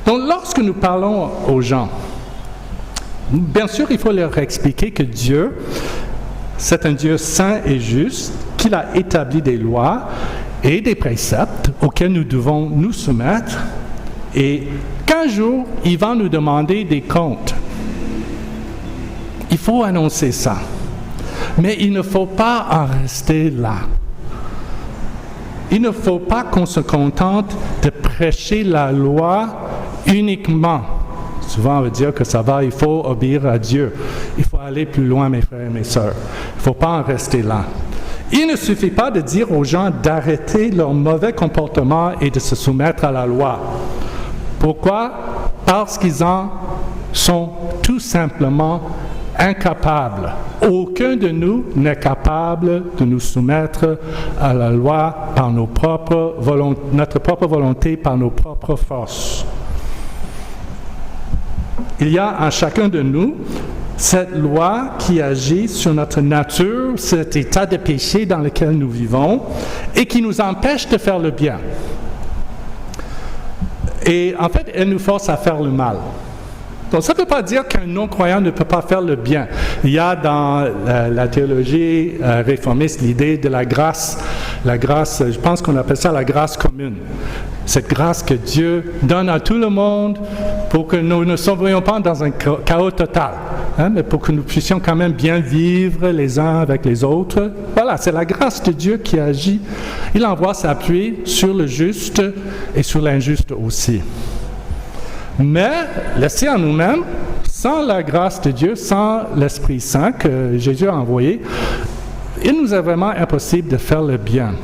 Donc, lorsque nous parlons aux gens, bien sûr, il faut leur expliquer que Dieu, c'est un Dieu saint et juste, qu'il a établi des lois et des préceptes auxquels nous devons nous soumettre, et qu'un jour, il va nous demander des comptes. Il faut annoncer ça. Mais il ne faut pas en rester là. Il ne faut pas qu'on se contente de prêcher la loi uniquement. Souvent, on veut dire que ça va, il faut obéir à Dieu. Il faut aller plus loin, mes frères et mes sœurs. Il ne faut pas en rester là. Il ne suffit pas de dire aux gens d'arrêter leur mauvais comportement et de se soumettre à la loi. Pourquoi? Parce qu'ils en sont tout simplement incapables. Aucun de nous n'est capable de nous soumettre à la loi par notre propre volonté, par nos propres forces. Il y a en chacun de nous cette loi qui agit sur notre nature, cet état de péché dans lequel nous vivons et qui nous empêche de faire le bien. Et en fait, elle nous force à faire le mal. Donc, ça ne veut pas dire qu'un non-croyant ne peut pas faire le bien. Il y a dans la théologie réformiste l'idée de la grâce. La grâce, je pense qu'on appelle ça la grâce commune. Cette grâce que Dieu donne à tout le monde pour que nous ne sombrions pas dans un chaos total, mais pour que nous puissions quand même bien vivre les uns avec les autres. Voilà, c'est la grâce de Dieu qui agit. Il envoie sa pluie sur le juste et sur l'injuste aussi. Mais, laissés à nous-mêmes, sans la grâce de Dieu, sans l'Esprit Saint que Jésus a envoyé, il nous est vraiment impossible de faire le bien.